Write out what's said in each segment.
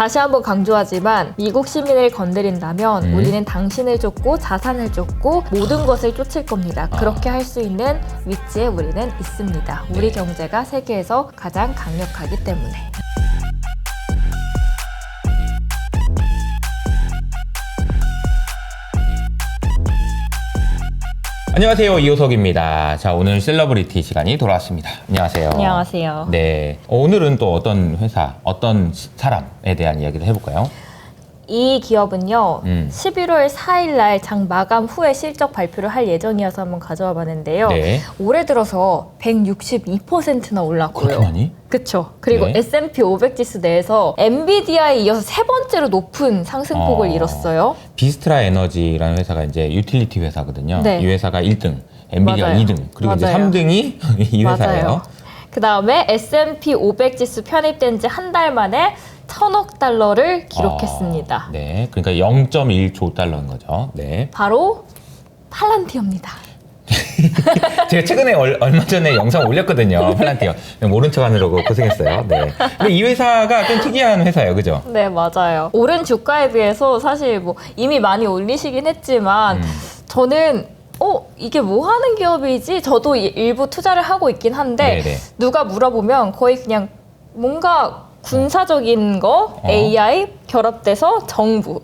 다시 한번 강조하지만 미국 시민을 건드린다면 우리는 당신을 쫓고 자산을 쫓고 모든 것을 쫓을 겁니다. 그렇게 할 수 있는 위치에 우리는 있습니다. 우리 경제가 세계에서 가장 강력하기 때문에. 안녕하세요, 이호석입니다. 자, 오늘 셀러브리티 시간이 돌아왔습니다. 안녕하세요. 안녕하세요. 네, 오늘은 또 어떤 회사, 어떤 사람에 대한 이야기를 해볼까요? 이 기업은요, 11월 4일 날 장 마감 후에 실적 발표를 할 예정이어서 한번 가져와 봤는데요. 네. 올해 들어서 162%나 올랐고요. 그렇게 많이? 그쵸. 그리고 네. S&P 500 지수 내에서 엔비디아에 이어서 세 번째로 높은 상승폭을 이뤘어요. 비스트라 에너지라는 회사가 이제 유틸리티 회사거든요. 네. 이 회사가 1등, 엔비디아가 맞아요. 2등, 그리고 이제 맞아요. 3등이 이 회사예요. 맞아요. 그 다음에 S&P 500 지수 편입된 지 한 달 만에 1,000억 달러를 기록했습니다. 네, 그러니까 0.1조 달러인 거죠. 네. 바로 팔란티어입니다. 제가 최근에 얼마 전에 영상 올렸거든요. 팔란티어. 모른 척 하느라고 고생했어요. 네. 근데 이 회사가 좀 특이한 회사예요. 그죠? 네, 맞아요. 오른 주가에 비해서 사실 뭐 이미 많이 올리시긴 했지만 저는 이게 뭐 하는 기업이지? 저도 일부 투자를 하고 있긴 한데 네네. 누가 물어보면 거의 그냥 뭔가 군사적인 거, AI 결합돼서 정부.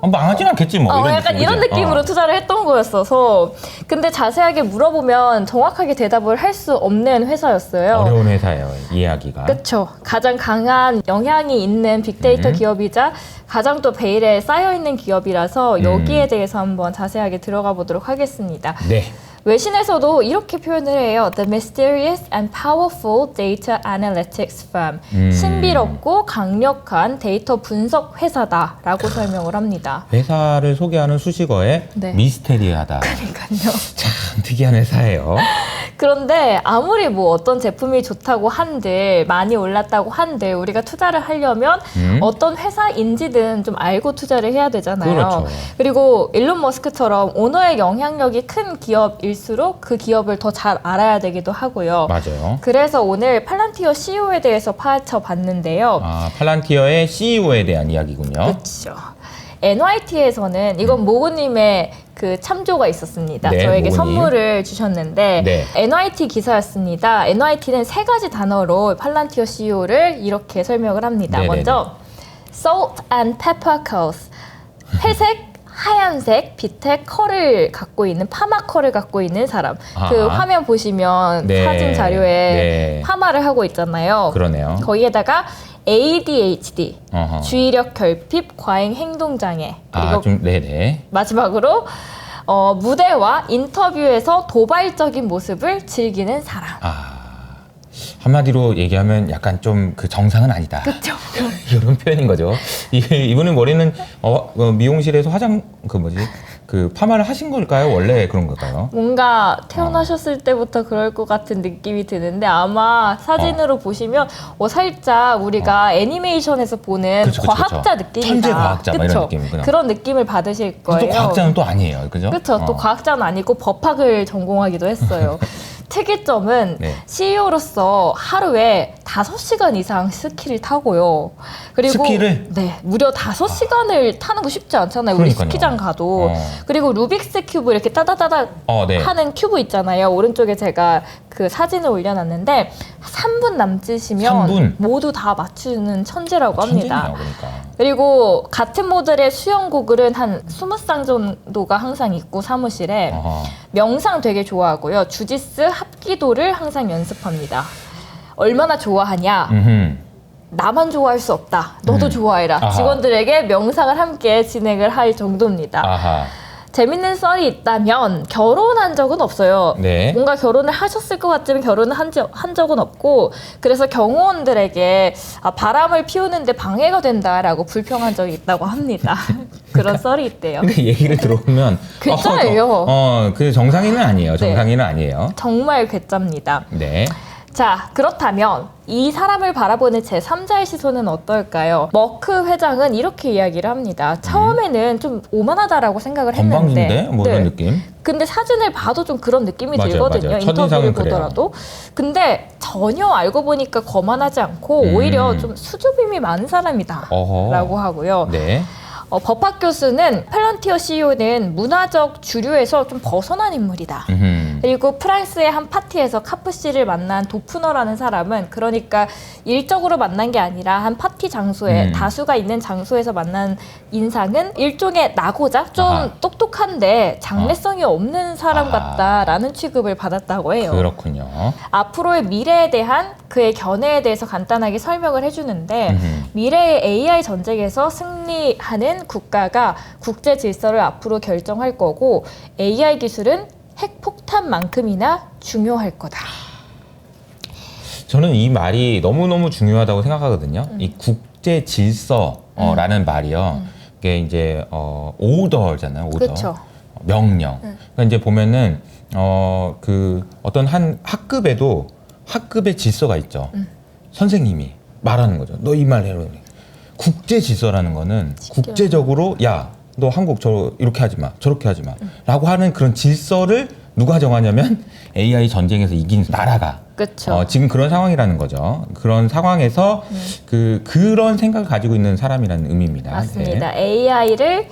망하진 않겠지 뭐. 이런 약간 느낌, 이런 그죠? 느낌으로 투자를 했던 거였어서 근데 자세하게 물어보면 정확하게 대답을 할 수 없는 회사였어요. 어려운 회사예요. 이해하기가. 그렇죠. 가장 강한 영향이 있는 빅데이터 기업이자 가장 또 베일에 쌓여있는 기업이라서 여기에 대해서 한번 자세하게 들어가 보도록 하겠습니다. 네. 외신에서도 이렇게 표현을 해요. The mysterious and powerful data analytics firm. 신비롭고 강력한 데이터 분석 회사다라고 설명을 합니다. 회사를 소개하는 수식어에 네. 미스테리하다. 그러니까요. 참 특이한 회사예요. 그런데 아무리 뭐 어떤 제품이 좋다고 한들 많이 올랐다고 한들 우리가 투자를 하려면 어떤 회사인지든 좀 알고 투자를 해야 되잖아요. 그렇죠. 그리고 일론 머스크처럼 오너의 영향력이 큰 기업일수록 그 기업을 더 잘 알아야 되기도 하고요. 맞아요. 그래서 오늘 팔란티어 CEO에 대해서 파헤쳐 봤는데요. 팔란티어의 CEO에 대한 이야기군요. 그렇죠. NYT에서는 이건 모구님의 그 참조가 있었습니다. 네, 저에게 모구님. 선물을 주셨는데 네. NYT 기사였습니다. NYT는 세 가지 단어로 팔란티어 CEO를 이렇게 설명을 합니다. 네네네. 먼저 salt and pepper curls, 회색, 하얀색, 빛의 컬을 갖고 있는 파마 컬을 갖고 있는 사람. 그 아하. 화면 보시면 네. 사진 자료에 네. 파마를 하고 있잖아요. 그러네요. 거기에다가 ADHD, 어허. 주의력 결핍, 과잉 행동 장애. 그리고 네네. 마지막으로 무대와 인터뷰에서 도발적인 모습을 즐기는 사람. 한마디로 얘기하면 약간 좀 그 정상은 아니다. 그렇죠. 이런 표현인 거죠. 이분은 머리는 미용실에서 그 파마를 하신 걸까요? 원래 그런 걸까요? 뭔가 태어나셨을 때부터 그럴 것 같은 느낌이 드는데 아마 사진으로 보시면 살짝 우리가 애니메이션에서 보는 그쵸, 과학자 느낌이다. 천재 과학자 막 이런 그쵸? 느낌이구나. 그런 느낌을 받으실 거예요. 또 과학자는 또 아니에요. 그죠? 그렇죠. 또 과학자는 아니고 법학을 전공하기도 했어요. 특이점은 네. CEO로서 하루에 5시간 이상 스키를 타고요. 그리고 스키를? 네, 무려 5시간을 타는 거 쉽지 않잖아요. 우리 그러니까요. 스키장 가도. 어. 그리고 루빅스 큐브 이렇게 따다다다 네. 하는 큐브 있잖아요. 오른쪽에 제가 그 사진을 올려놨는데 3분 남짓이면 3분? 모두 다 맞추는 천재라고 합니다. 천재네요, 그러니까. 그리고 같은 모델의 수영 고글은 한 20쌍 정도가 항상 있고 사무실에 명상 되게 좋아하고요. 주짓수 합기도를 항상 연습합니다. 얼마나 좋아하냐? 나만 좋아할 수 없다. 너도 좋아해라. 아하. 직원들에게 명상을 함께 진행을 할 정도입니다. 아하. 재밌는 썰이 있다면 결혼한 적은 없어요. 네. 뭔가 결혼을 하셨을 것 같지만 결혼을 한 적은 없고 그래서 경호원들에게 바람을 피우는데 방해가 된다라고 불평한 적이 있다고 합니다. 그런 썰이 있대요. 근데 얘기를 들어보면 괴짜예요. 그 정상인은 아니에요. 정상인은 아니에요. 정말 괴짜입니다. 네. 자, 그렇다면 이 사람을 바라보는 제3자의 시선은 어떨까요? 머크 회장은 이렇게 이야기를 합니다. 처음에는 좀 오만하다라고 생각을 했는데 건방진데? 뭐 이런 느낌? 근데 사진을 봐도 좀 그런 느낌이 맞아요, 들거든요. 맞아요. 인터뷰를 첫인상은 보더라도. 근데 전혀 알고 보니까 거만하지 않고 오히려 좀 수줍음이 많은 사람이다 어허. 라고 하고요. 네. 법학 교수는 팔런티어 CEO는 문화적 주류에서 좀 벗어난 인물이다. 그리고 프랑스의 한 파티에서 카프 씨를 만난 도프너라는 사람은 그러니까 일적으로 만난 게 아니라 한 파티 장소에 다수가 있는 장소에서 만난 인상은 일종의 나고자 좀 아하. 똑똑한데 장래성이 없는 사람 같다라는 취급을 받았다고 해요. 그렇군요. 앞으로의 미래에 대한 그의 견해에 대해서 간단하게 설명을 해주는데 미래의 AI 전쟁에서 승리하는 국가가 국제 질서를 앞으로 결정할 거고 AI 기술은 핵폭탄만큼이나 중요할 거다. 저는 이 말이 너무너무 중요하다고 생각하거든요. 이 국제 질서라는 말이요. 이게 이제 오더잖아요. 오더. 그렇죠. 명령. 그러니까 이제 보면은 그 어떤 한 학급에도 학급의 질서가 있죠. 선생님이 말하는 거죠. 너 이 말 해라. 국제 질서라는 거는 국제적으로 야, 너 한국 이렇게 하지 마, 저렇게 하지 마, 라고 하는 그런 질서를 누가 정하냐면 AI 전쟁에서 이긴 나라가. 그렇죠. 지금 그런 상황이라는 거죠. 그런 상황에서 그런 생각을 가지고 있는 사람이라는 의미입니다. 맞습니다. 네. AI를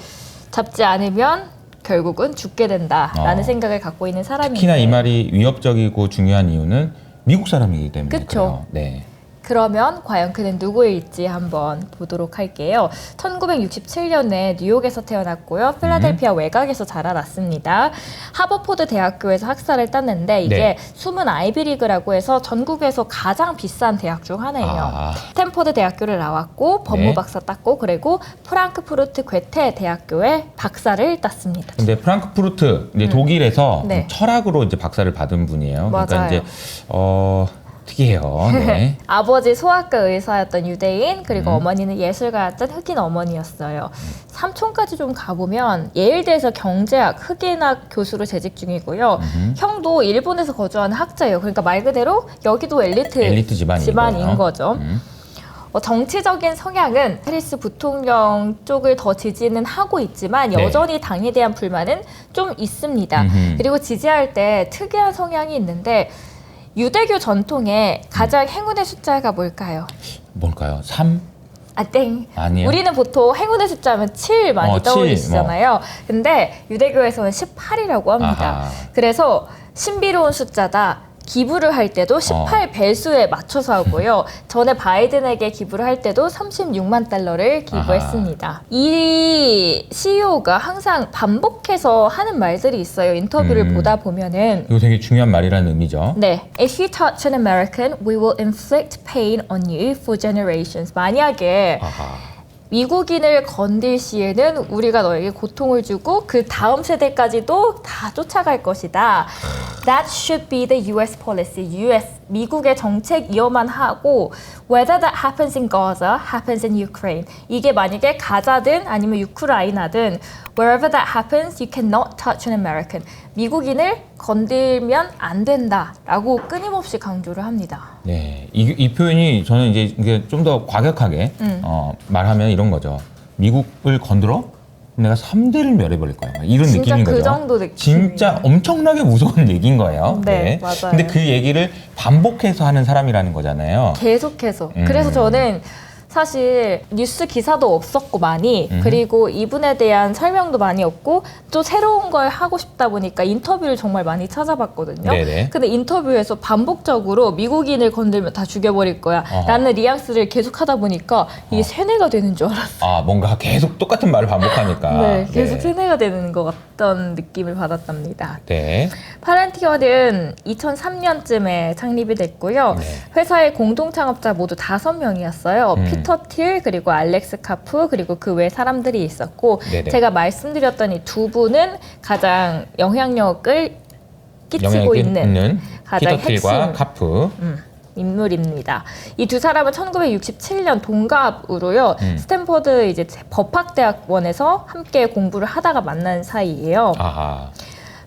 잡지 않으면 결국은 죽게 된다라는 생각을 갖고 있는 사람인데 특히나 이 말이 위협적이고 중요한 이유는 미국 사람이기 때문에 그쵸. 그래요. 네. 그러면 과연 그는 누구일지 한번 보도록 할게요. 1967년에 뉴욕에서 태어났고요. 필라델피아 외곽에서 자라났습니다. 하버포드 대학교에서 학사를 땄는데 이게 네. 숨은 아이비리그라고 해서 전국에서 가장 비싼 대학 중 하나예요. 스탠퍼드 대학교를 나왔고 법무 네. 박사 땄고 그리고 프랑크푸르트 괴테 대학교에 박사를 땄습니다. 근데 프랑크푸르트 이제 독일에서 네. 철학으로 이제 박사를 받은 분이에요. 그러니까 맞아요. 이제 특이해요. 네. 아버지 소아과 의사였던 유대인 그리고 어머니는 예술가였던 흑인 어머니였어요. 삼촌까지 좀 가보면 예일대에서 경제학, 흑인학 교수로 재직 중이고요. 형도 일본에서 거주하는 학자예요. 그러니까 말 그대로 여기도 엘리트 집안인 거죠. 정치적인 성향은 해리스 부통령 쪽을 더 지지는 하고 있지만 네. 여전히 당에 대한 불만은 좀 있습니다. 그리고 지지할 때 특이한 성향이 있는데 유대교 전통에 가장 행운의 숫자가 뭘까요? 뭘까요? 3? 땡. 아니에요. 우리는 보통 행운의 숫자면 7 많이 7, 떠올리시잖아요. 근데 유대교에서는 18이라고 합니다. 아하. 그래서 신비로운 숫자다. 기부를 할 때도 18 배수에 맞춰서 하고요. 전에 바이든에게 기부를 할 때도 36만 달러를 기부했습니다. 아하. 이 CEO가 항상 반복해서 하는 말들이 있어요. 인터뷰를 보다 보면은 이거 되게 중요한 말이라는 의미죠. 네, if you touch an American, we will inflict pain on you for generations. 만약에 아하. 미국인을 건들 시에는 우리가 너에게 고통을 주고 그 다음 세대까지도 다 쫓아갈 것이다. That should be the US policy. 미국의 정책이어만 하고 whether that happens in Gaza, happens in Ukraine. 이게 만약에 가자든 아니면 우크라이나든 wherever that happens, you cannot touch an American. 미국인을 건들면 안 된다라고 끊임없이 강조를 합니다. 네, 이 표현이 저는 이제 이게 좀 더 과격하게 말하면 이런 거죠. 미국을 건드려? 내가 3대를 멸해버릴 거야. 이런 진짜 느낌인 그 거죠. 정도 느낌이에요. 진짜 엄청나게 무서운 얘기인 거예요. 네, 맞아요. 근데 그 얘기를 반복해서 하는 사람이라는 거잖아요. 계속해서. 그래서 저는 사실 뉴스 기사도 없었고 많이 그리고 이분에 대한 설명도 많이 없고 또 새로운 걸 하고 싶다 보니까 인터뷰를 정말 많이 찾아봤거든요. 네네. 근데 인터뷰에서 반복적으로 미국인을 건들면 다 죽여버릴 거야 라는 뉘앙스를 계속 하다 보니까 이게 세뇌가 되는 줄 알았어요. 뭔가 계속 똑같은 말을 반복하니까. 네, 계속 세뇌가 되는 것 같던 느낌을 받았답니다. 네. 팔란티어는 2003년쯤에 창립이 됐고요. 네. 회사의 공동 창업자 모두 5명이었어요. 피터 틸 그리고 알렉스 카프 그리고 그 외 사람들이 있었고 네네. 제가 말씀드렸던 이 두 분은 가장 영향력을 끼치고 있는 가장 피터 틸과 핵심 카프. 인물입니다. 이 두 사람은 1967년 동갑으로요. 스탠퍼드 이제 법학대학원에서 함께 공부를 하다가 만난 사이예요. 아하.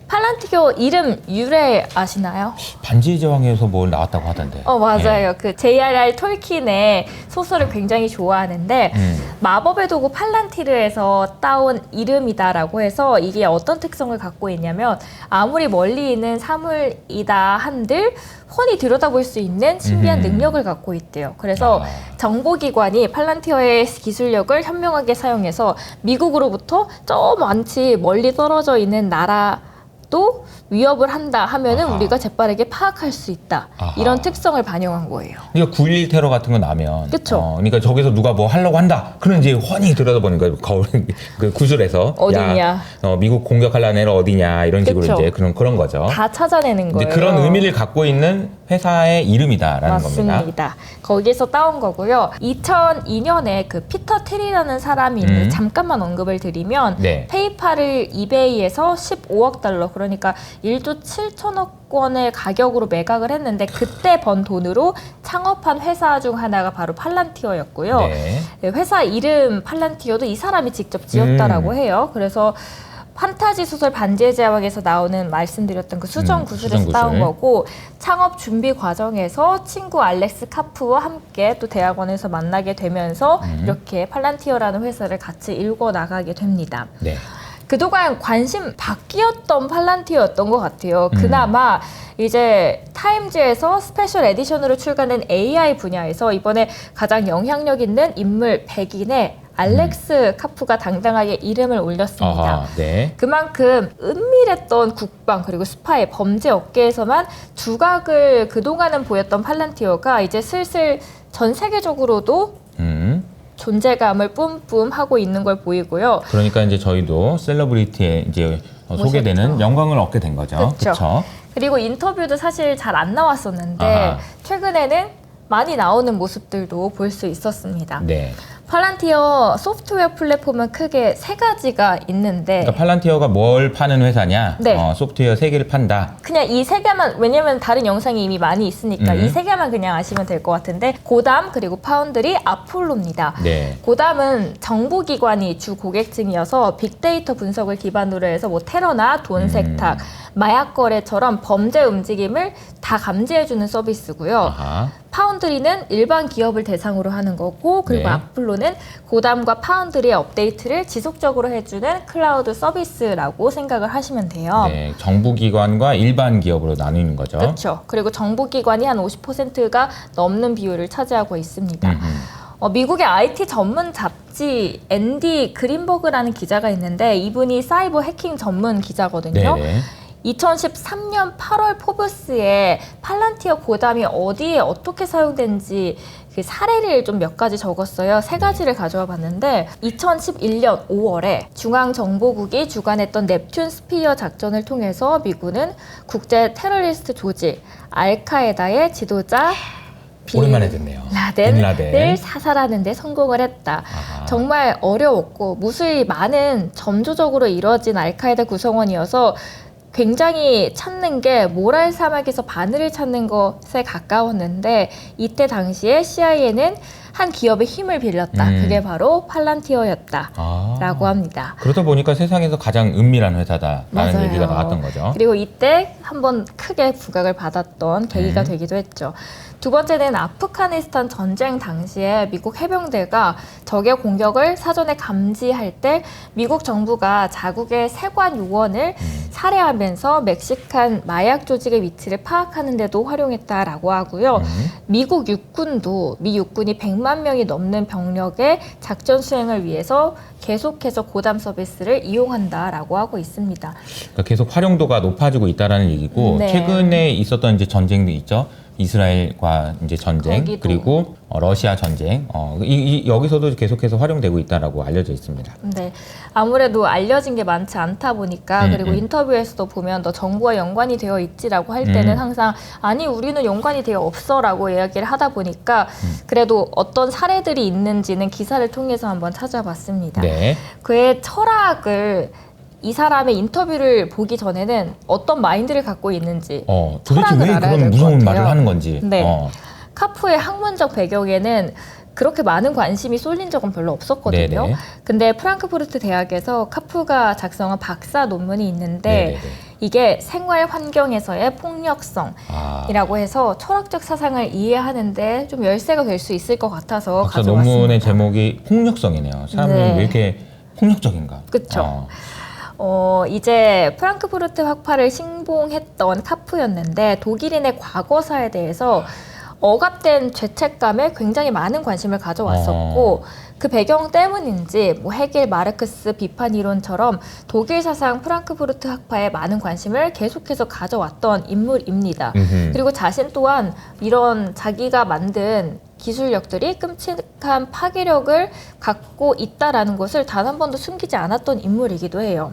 팔란티오 이름 유래 아시나요? 반지의 제왕에서 뭘 나왔다고 하던데. 맞아요. 그 J.R.R. 톨킨의 소설을 굉장히 좋아하는데 마법의 도구 팔란티르에서 따온 이름이다라고 해서 이게 어떤 특성을 갖고 있냐면 아무리 멀리 있는 사물이다 한들 훤히 들여다볼 수 있는 신비한 능력을 갖고 있대요. 그래서 정보기관이 팔란티어의 기술력을 현명하게 사용해서 미국으로부터 저 많지 멀리 떨어져 있는 나라도 위협을 한다 하면은 우리가 재빠르게 파악할 수 있다. 이런 특성을 반영한 거예요. 그러니까 9.11 테러 같은 거 나면 그쵸. 그러니까 저기서 누가 뭐 하려고 한다. 그런 이제 훤히 들여다보는 거예요. 거울 그 구슬에서 어디냐. 야, 미국 공격하려는 애를 어디냐 이런 식으로 그쵸. 이제 그런 거죠. 다 찾아내는 이제 거예요. 그런 의미를 갖고 있는 회사의 이름이다라는 겁니다. 맞습니다. 거기에서 따온 거고요. 2002년에 그 피터 트리라는 사람이 있는데 잠깐만 언급을 드리면 네. 페이팔을 이베이에서 15억 달러 그러니까 1조 7천억 원의 가격으로 매각을 했는데 그때 번 돈으로 창업한 회사 중 하나가 바로 팔란티어였고요. 네. 네, 회사 이름 팔란티어도 이 사람이 직접 지었다라고 해요. 그래서 판타지 소설 반지의 제왕에서 나오는 말씀드렸던 그 수정 구슬에서 수정 따온 구슬. 거고 창업 준비 과정에서 친구 알렉스 카프와 함께 또 대학원에서 만나게 되면서 이렇게 팔란티어라는 회사를 같이 일궈 나가게 됩니다. 네. 그동안 관심 바뀌었던 팔란티어였던 것 같아요. 그나마 이제 타임즈에서 스페셜 에디션으로 출간된 AI 분야에서 이번에 가장 영향력 있는 인물 100인에 알렉스 카프가 당당하게 이름을 올렸습니다. 아하, 네. 그만큼 은밀했던 국방 그리고 스파이 범죄 업계에서만 두각을 그동안은 보였던 팔란티어가 이제 슬슬 전 세계적으로도 존재감을 뿜뿜 하고 있는 걸 보이고요. 그러니까 이제 저희도 셀러브리티에 이제 소개되는 영광을 얻게 된 거죠. 그렇죠. 그리고 인터뷰도 사실 잘 안 나왔었는데 아하. 최근에는 많이 나오는 모습들도 볼 수 있었습니다. 네. 팔란티어 소프트웨어 플랫폼은 크게 세 가지가 있는데 그러니까 팔란티어가 뭘 파는 회사냐? 네. 소프트웨어 3개를 판다. 그냥 이 세 개만 왜냐면 다른 영상이 이미 많이 있으니까 이 세 개만 그냥 아시면 될 것 같은데 고담 그리고 파운드리 아폴로입니다. 네. 고담은 정보기관이 주 고객층이어서 빅데이터 분석을 기반으로 해서 뭐 테러나 돈 세탁, 마약 거래처럼 범죄 움직임을 다 감지해주는 서비스고요. 아하. 파운드리는 일반 기업을 대상으로 하는 거고 그리고 네. 아폴로는 고담과 파운드리의 업데이트를 지속적으로 해주는 클라우드 서비스라고 생각을 하시면 돼요. 네. 정부기관과 일반 기업으로 나누는 거죠. 그렇죠. 그리고 정보기관이 한 50%가 넘는 비율을 차지하고 있습니다. 미국의 IT 전문 잡지 앤디 그린버그라는 기자가 있는데 이분이 사이버 해킹 전문 기자거든요. 네네. 2013년 8월 포브스에 팔란티어 고담이 어디에 어떻게 사용된지 그 사례를 좀 몇 가지 적었어요. 세 가지를 가져와 봤는데 2011년 5월에 중앙정보국이 주관했던 넵튠 스피어 작전을 통해서 미군은 국제 테러리스트 조직 알카에다의 지도자 오랜만에 듣네요. 라덴을 빈라덴. 사살하는 데 성공을 했다. 아하. 정말 어려웠고 무수히 많은 점조적으로 이루어진 알카에다 구성원이어서 굉장히 찾는 게 모랄 사막에서 바늘을 찾는 것에 가까웠는데 이때 당시에 CIA는 한 기업의 힘을 빌렸다. 그게 바로 팔란티어였다라고 합니다. 그러다 보니까 세상에서 가장 은밀한 회사다라는 맞아요. 얘기가 나왔던 거죠. 그리고 이때 한번 크게 부각을 받았던 계기가 되기도 했죠. 두 번째는 아프가니스탄 전쟁 당시에 미국 해병대가 적의 공격을 사전에 감지할 때 미국 정부가 자국의 세관 요원을 살해하면서 멕시칸 마약 조직의 위치를 파악하는 데도 활용했다라고 하고요. 미국 육군도 미 육군이 100만 명이 넘는 병력의 작전 수행을 위해서 계속해서 고담 서비스를 이용한다라고 하고 있습니다. 그러니까 계속 활용도가 높아지고 있다라는 얘기고 네. 최근에 있었던 이제 전쟁도 있죠. 이스라엘과 이제 전쟁 거기도. 그리고 러시아 전쟁 여기서도 계속해서 활용되고 있다라고 알려져 있습니다. 네, 아무래도 알려진 게 많지 않다 보니까 그리고 인터뷰에서도 보면 너 정부와 연관이 되어 있지라고 할 때는 항상 아니 우리는 연관이 되어 없어라고 이야기를 하다 보니까 그래도 어떤 사례들이 있는지는 기사를 통해서 한번 찾아봤습니다. 네. 그의 철학을 이 사람의 인터뷰를 보기 전에는 어떤 마인드를 갖고 있는지 도대체 철학을 왜 알아야 그런 될것 무서운 같아요. 말을 하는 건지. 네. 카프의 학문적 배경에는 그렇게 많은 관심이 쏠린 적은 별로 없었거든요. 네네. 근데 프랑크푸르트 대학에서 카프가 작성한 박사 논문이 있는데 네네네. 이게 생활 환경에서의 폭력성이라고 아. 해서 철학적 사상을 이해하는데 좀 열쇠가 될 수 있을 것 같아서 박사 가져왔습니다. 논문의 제목이 폭력성이네요. 사람이 네. 왜 이렇게 폭력적인가? 그쵸. 이제 프랑크푸르트 학파를 신봉했던 카프였는데 독일인의 과거사에 대해서 억압된 죄책감에 굉장히 많은 관심을 가져왔었고 그 배경 때문인지 뭐 헤겔, 마르크스 비판 이론처럼 독일 사상 프랑크푸르트 학파에 많은 관심을 계속해서 가져왔던 인물입니다. 그리고 자신 또한 이런 자기가 만든 기술력들이 끔찍한 파괴력을 갖고 있다라는 것을 단 한 번도 숨기지 않았던 인물이기도 해요.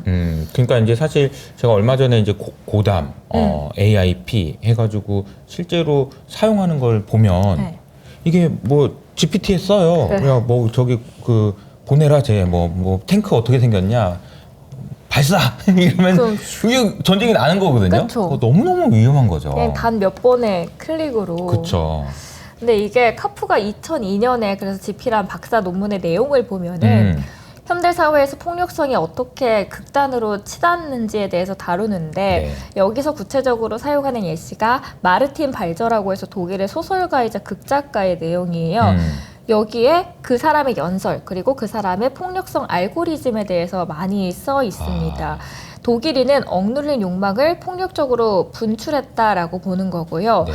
그러니까 이제 사실 제가 얼마 전에 이제 고담, AIP 해가지고 실제로 사용하는 걸 보면 네. 이게 뭐 GPT에 써요. 네. 야, 뭐 저기 그 보내라 쟤 뭐 탱크 어떻게 생겼냐. 발사 이러면 그럼 이게 전쟁이 나는 거거든요. 그쵸. 너무너무 위험한 거죠. 그냥 단 몇 번의 클릭으로. 그렇죠. 근데 이게 카프가 2002년에 그래서 집필한 박사 논문의 내용을 보면은 현대 사회에서 폭력성이 어떻게 극단으로 치닫는지에 대해서 다루는데 네. 여기서 구체적으로 사용하는 예시가 마르틴 발저라고 해서 독일의 소설가이자 극작가의 내용이에요. 여기에 그 사람의 연설 그리고 그 사람의 폭력성 알고리즘에 대해서 많이 써 있습니다. 독일인은 억눌린 욕망을 폭력적으로 분출했다라고 보는 거고요. 네.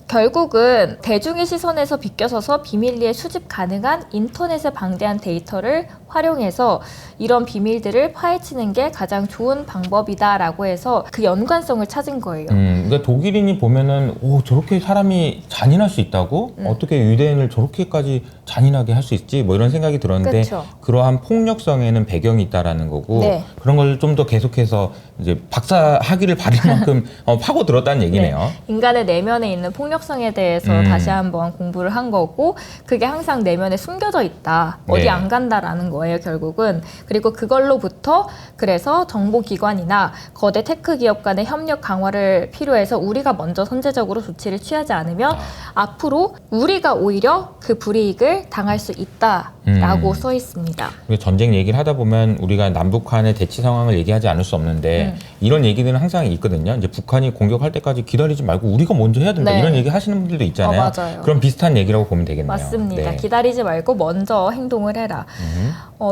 결국은 대중의 시선에서 비껴서서 비밀리에 수집 가능한 인터넷의 방대한 데이터를 활용해서 이런 비밀들을 파헤치는 게 가장 좋은 방법이다라고 해서 그 연관성을 찾은 거예요. 그러니까 독일인이 보면은 오 저렇게 사람이 잔인할 수 있다고? 어떻게 유대인을 저렇게까지 잔인하게 할 수 있지? 뭐 이런 생각이 들었는데 그쵸. 그러한 폭력성에는 배경이 있다라는 거고 네. 그런 걸 좀 더 계속해서 이제 박사 학위를 받을 만큼 파고 들었다는 얘기네요. 네. 인간의 내면에 있는 폭력성에 대해서 다시 한번 공부를 한 거고 그게 항상 내면에 숨겨져 있다. 어디 네. 안 간다라는 거예요, 결국은. 그리고 그걸로부터 그래서 정보기관이나 거대 테크 기업 간의 협력 강화를 필요해서 우리가 먼저 선제적으로 조치를 취하지 않으면 앞으로 우리가 오히려 그 불이익을 당할 수 있다라고 써 있습니다. 전쟁 얘기를 하다 보면 우리가 남북한의 대치 상황을 얘기하지 않을 수 없는데 이런 얘기들은 항상 있거든요. 이제 북한이 공격할 때까지 기다리지 말고 우리가 먼저 해야 된다. 네. 이런 얘기 하시는 분들도 있잖아요. 맞아요. 그럼 비슷한 얘기라고 보면 되겠네요. 맞습니다. 네. 기다리지 말고 먼저 행동을 해라.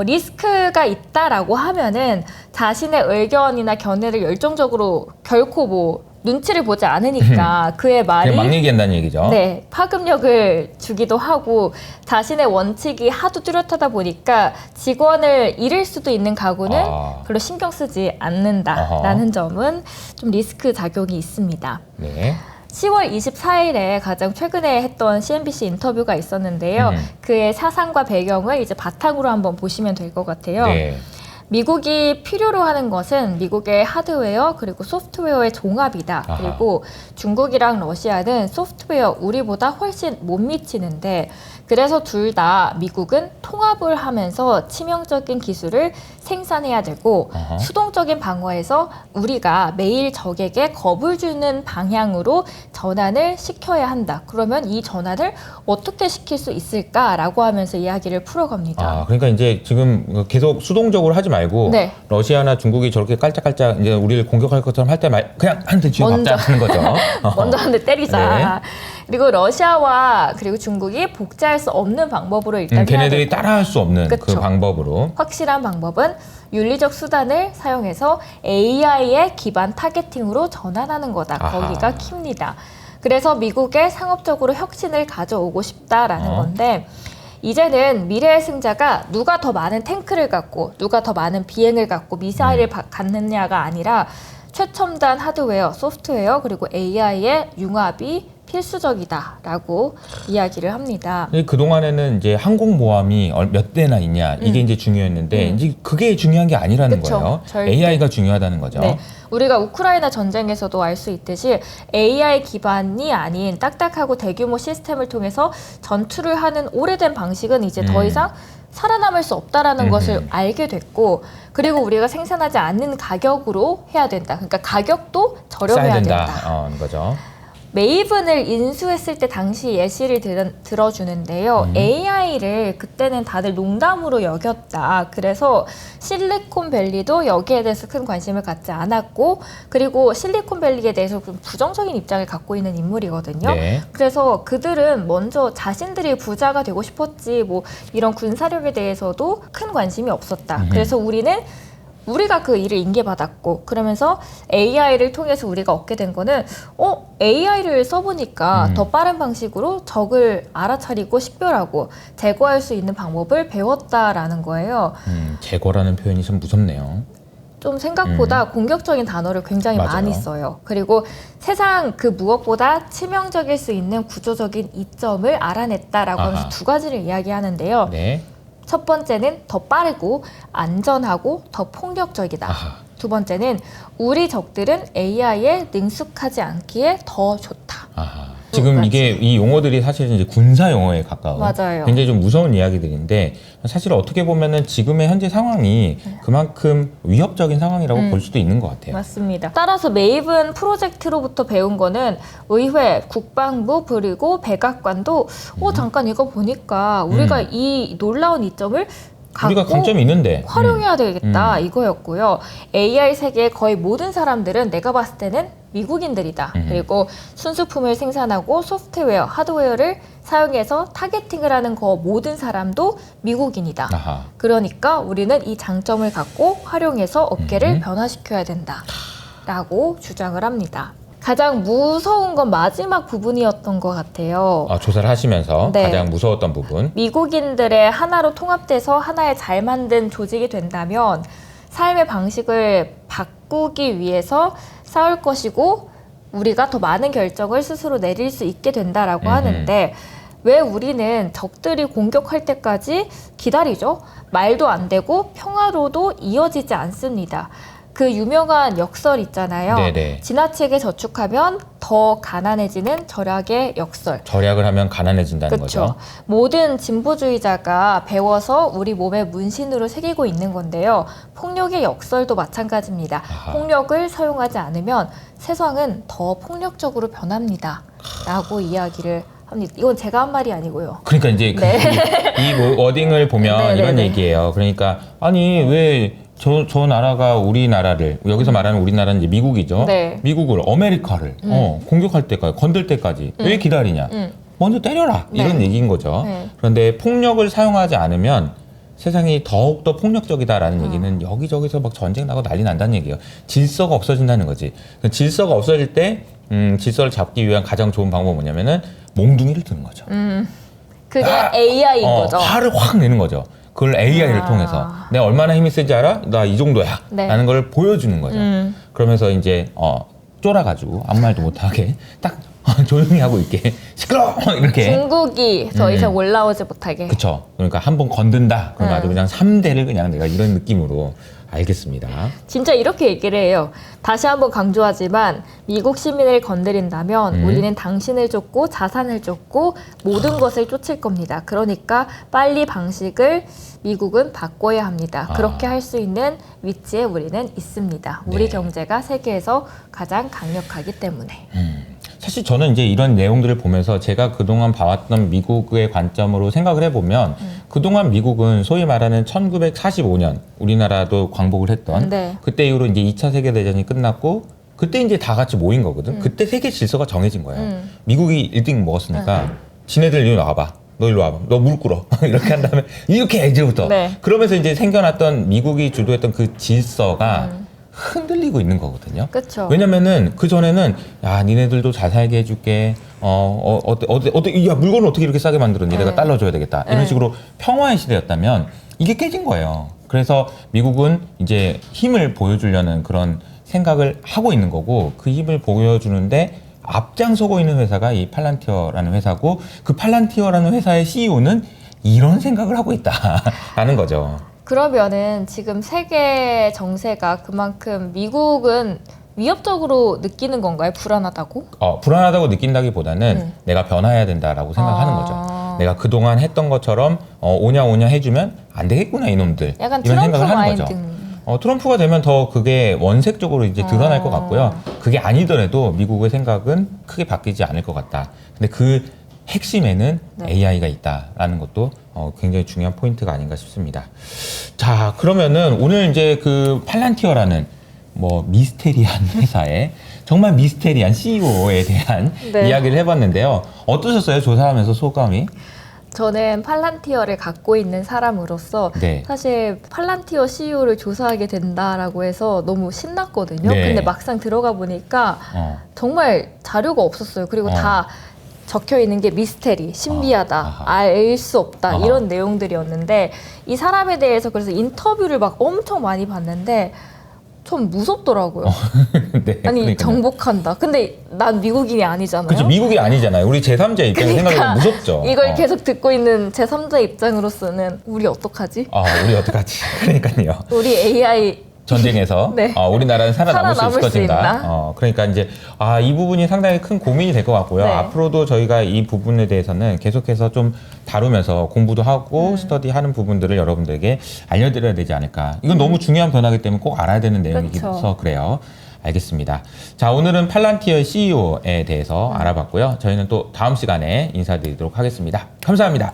리스크가 있다라고 하면은 자신의 의견이나 견해를 열정적으로 결코 뭐 눈치를 보지 않으니까 그의 말이 그냥 막 얘기한다는 얘기죠. 네, 파급력을 주기도 하고 자신의 원칙이 하도 뚜렷하다 보니까 직원을 잃을 수도 있는 각오는 별로 신경 쓰지 않는다라는 점은 좀 리스크 작용이 있습니다. 네. 10월 24일에 가장 최근에 했던 CNBC 인터뷰가 있었는데요. 그의 사상과 배경을 이제 바탕으로 한번 보시면 될 것 같아요. 네. 미국이 필요로 하는 것은 미국의 하드웨어 그리고 소프트웨어의 종합이다. 아하. 그리고 중국이랑 러시아는 소프트웨어 우리보다 훨씬 못 미치는데 그래서 둘 다 미국은 통합을 하면서 치명적인 기술을 생산해야 되고 아하. 수동적인 방어에서 우리가 매일 적에게 겁을 주는 방향으로 전환을 시켜야 한다. 그러면 이 전환을 어떻게 시킬 수 있을까라고 하면서 이야기를 풀어갑니다. 그러니까 이제 지금 계속 수동적으로 하지 말고 네. 러시아나 중국이 저렇게 깔짝깔짝 이제 우리를 공격할 것처럼 할 때 그냥 한 대 쥐어 먼저. 박자 하는 거죠. 먼저 한 대 때리자. 네. 그리고 러시아와 그리고 중국이 복제할 수 없는 방법으로 일단 해야 걔네들이 되고 따라할 수 없는 그 그쵸. 방법으로. 확실한 방법은 윤리적 수단을 사용해서 AI의 기반 타겟팅으로 전환하는 거다. 아하. 거기가 킵니다. 그래서 미국에 상업적으로 혁신을 가져오고 싶다라는 건데 이제는 미래의 승자가 누가 더 많은 탱크를 갖고 누가 더 많은 비행을 갖고 미사일을 갖느냐가 아니라 최첨단 하드웨어, 소프트웨어 그리고 AI의 융합이 필수적이다라고 이야기를 합니다. 그동안에는 이제 항공모함이 몇 대나 있냐 이게 이제 중요했는데 이제 그게 중요한 게 아니라는 그쵸. 거예요. 절대. AI가 중요하다는 거죠. 네, 우리가 우크라이나 전쟁에서도 알 수 있듯이 AI 기반이 아닌 딱딱하고 대규모 시스템을 통해서 전투를 하는 오래된 방식은 이제 더 이상 살아남을 수 없다라는 것을 알게 됐고 그리고 우리가 생산하지 않는 가격으로 해야 된다. 그러니까 가격도 저렴해야 싸야 된다. 된다. 거죠. 메이븐을 인수했을 때 당시 예시를 들어주는데요. AI를 그때는 다들 농담으로 여겼다. 그래서 실리콘밸리도 여기에 대해서 큰 관심을 갖지 않았고, 그리고 실리콘밸리에 대해서 좀 부정적인 입장을 갖고 있는 인물이거든요. 네. 그래서 그들은 먼저 자신들이 부자가 되고 싶었지, 뭐 이런 군사력에 대해서도 큰 관심이 없었다. 그래서 우리가 그 일을 인계받았고, 그러면서 AI를 통해서 우리가 얻게 된 거는 AI를 써보니까 더 빠른 방식으로 적을 알아차리고 식별하고 제거할 수 있는 방법을 배웠다라는 거예요. 제거라는 표현이 좀 무섭네요. 좀 생각보다 공격적인 단어를 굉장히 맞아요. 많이 써요. 그리고 세상 그 무엇보다 치명적일 수 있는 구조적인 이점을 알아냈다라고 하면서 두 가지를 이야기하는데요. 네. 첫 번째는 더 빠르고 안전하고 더 폭력적이다. 아하. 두 번째는 우리 적들은 AI에 능숙하지 않기에 더 좋다. 아하. 지금 이게 이 용어들이 사실 이제 군사 용어에 가까운 맞아요. 굉장히 좀 무서운 이야기들인데, 사실 어떻게 보면은 지금의 현재 상황이 그만큼 위협적인 상황이라고 볼 수도 있는 것 같아요. 맞습니다. 따라서 메이븐 프로젝트로부터 배운 거는 의회, 국방부, 그리고 백악관도 잠깐 이거 보니까 우리가 이 놀라운 이점을 우리가 갖고 강점이 있는데 활용해야 되겠다 이거였고요. AI 세계의 거의 모든 사람들은 내가 봤을 때는 미국인들이다. 그리고 순수품을 생산하고 소프트웨어, 하드웨어를 사용해서 타겟팅을 하는 거 모든 사람도 미국인이다. 아하. 그러니까 우리는 이 장점을 갖고 활용해서 업계를 변화시켜야 된다. 라고 주장을 합니다. 가장 무서운 건 마지막 부분이었던 것 같아요. 조사를 하시면서 네. 가장 무서웠던 부분. 미국인들의 하나로 통합돼서 하나의 잘 만든 조직이 된다면 삶의 방식을 바꾸기 위해서 싸울 것이고 우리가 더 많은 결정을 스스로 내릴 수 있게 된다라고 하는데, 왜 우리는 적들이 공격할 때까지 기다리죠? 말도 안 되고 평화로도 이어지지 않습니다. 그 유명한 역설 있잖아요. 네네. 지나치게 저축하면 더 가난해지는 절약의 역설. 절약을 하면 가난해진다는 그렇죠. 거죠. 모든 진보주의자가 배워서 우리 몸에 문신으로 새기고 있는 건데요. 폭력의 역설도 마찬가지입니다. 아하. 폭력을 사용하지 않으면 세상은 더 폭력적으로 변합니다. 라고 이야기를 합니다. 이건 제가 한 말이 아니고요. 그러니까 이제 이 워딩을 보면 네, 이런 네, 네. 얘기예요. 그러니까 아니 왜 저 나라가 우리나라를, 여기서 말하는 우리나라는 이제 미국이죠. 네. 미국을, 아메리카를 공격할 때까지, 건들 때까지 왜 기다리냐? 먼저 때려라. 네. 이런 얘기인 거죠. 네. 그런데 폭력을 사용하지 않으면 세상이 더욱더 폭력적이다라는 얘기는 여기저기서 막 전쟁 나고 난리 난다는 얘기예요. 질서가 없어진다는 거지. 질서가 없어질 때 질서를 잡기 위한 가장 좋은 방법은 뭐냐면은 몽둥이를 드는 거죠. 그게 AI인 거죠. 화를 확 내는 거죠. 그걸 AI를 통해서 내가 얼마나 힘이 세지 알아? 나 이 정도야. 네. 라는 걸 보여주는 거죠. 그러면서 이제 쫄아가지고 아무 말도 못하게 딱 조용히 하고 있게 시끄러워 이렇게. 중국이 더 이상 올라오지 못하게. 그쵸. 그러니까 한 번 건든다. 그럼 아주 그냥 3대를 그냥 내가 이런 느낌으로. 알겠습니다. 진짜 이렇게 얘기를 해요. 다시 한번 강조하지만 미국 시민을 건드린다면 우리는 당신을 쫓고 자산을 쫓고 모든 것을 쫓을 겁니다. 그러니까 빨리 방식을 미국은 바꿔야 합니다. 그렇게 할 수 있는 위치에 우리는 있습니다. 우리 네. 경제가 세계에서 가장 강력하기 때문에. 사실 저는 이제 이런 내용들을 보면서 제가 그동안 봐왔던 미국의 관점으로 생각을 해보면 그동안 미국은 소위 말하는 1945년 우리나라도 광복을 했던 네. 그때 이후로 이제 2차 세계대전이 끝났고 그때 이제 다 같이 모인 거거든. 그때 세계 질서가 정해진 거예요. 미국이 1등 먹었으니까 지네들 이리 와봐. 너 일로 와봐. 너 물 끓어. 이렇게 한 다음에 이렇게 이제부터. 네. 그러면서 이제 생겨났던 미국이 주도했던 그 질서가 흔들리고 있는 거거든요. 그렇죠. 왜냐면은 그 전에는 야 니네들도 잘 살게 해줄게. 야 물건을 어떻게 이렇게 싸게 만들었니? 내가 달러 줘야 되겠다. 이런 식으로 평화의 시대였다면 이게 깨진 거예요. 그래서 미국은 이제 힘을 보여주려는 그런 생각을 하고 있는 거고 그 힘을 보여주는데 앞장서고 있는 회사가 이 팔란티어라는 회사고 그 팔란티어라는 회사의 CEO는 이런 생각을 하고 있다라는 거죠. 그러면은 지금 세계 정세가 그만큼 미국은 위협적으로 느끼는 건가요? 불안하다고? 불안하다고 느낀다기보다는 내가 변화해야 된다라고 생각하는 거죠. 내가 그동안 했던 것처럼 오냐 해주면 안 되겠구나 이놈들. 약간 이런 트럼프 생각을 하는 마인드. 거죠. 트럼프가 되면 더 그게 원색적으로 이제 드러날 것 같고요. 그게 아니더라도 미국의 생각은 크게 바뀌지 않을 것 같다. 근데 그 핵심에는 네. AI가 있다라는 것도 굉장히 중요한 포인트가 아닌가 싶습니다. 자, 그러면은 오늘 이제 그 팔란티어라는 뭐 미스테리한 회사의 정말 미스테리한 CEO에 대한 네. 이야기를 해봤는데요. 어떠셨어요? 조사하면서 소감이? 저는 팔란티어를 갖고 있는 사람으로서 네. 사실 팔란티어 CEO를 조사하게 된다라고 해서 너무 신났거든요. 네. 근데 막상 들어가 보니까 정말 자료가 없었어요. 그리고 다 적혀 있는 게 미스테리, 신비하다, 알 수 없다 이런 내용들이었는데 이 사람에 대해서 그래서 인터뷰를 막 엄청 많이 봤는데 좀 무섭더라고요. 네, 아니 그러니까요. 정복한다. 근데 난 미국인이 아니잖아요. 그렇죠. 미국이 아니잖아요. 우리 제3자 입장에서 생각해보면 무섭죠. 이걸 계속 듣고 있는 제3자 입장으로서는 우리 어떡하지? 우리 어떡하지? 그러니까요. 우리 AI 전쟁에서 네. 우리나라는 살아남을 수 살아남을 있을 수 것인가. 있나? 그러니까 이제 이 부분이 상당히 큰 고민이 될 것 같고요. 네. 앞으로도 저희가 이 부분에 대해서는 계속해서 좀 다루면서 공부도 하고 스터디하는 부분들을 여러분들에게 알려드려야 되지 않을까. 이건 너무 중요한 변화이기 때문에 꼭 알아야 되는 내용이라서 그렇죠. 그래요. 알겠습니다. 자, 오늘은 팔란티어 CEO에 대해서 알아봤고요. 저희는 또 다음 시간에 인사드리도록 하겠습니다. 감사합니다.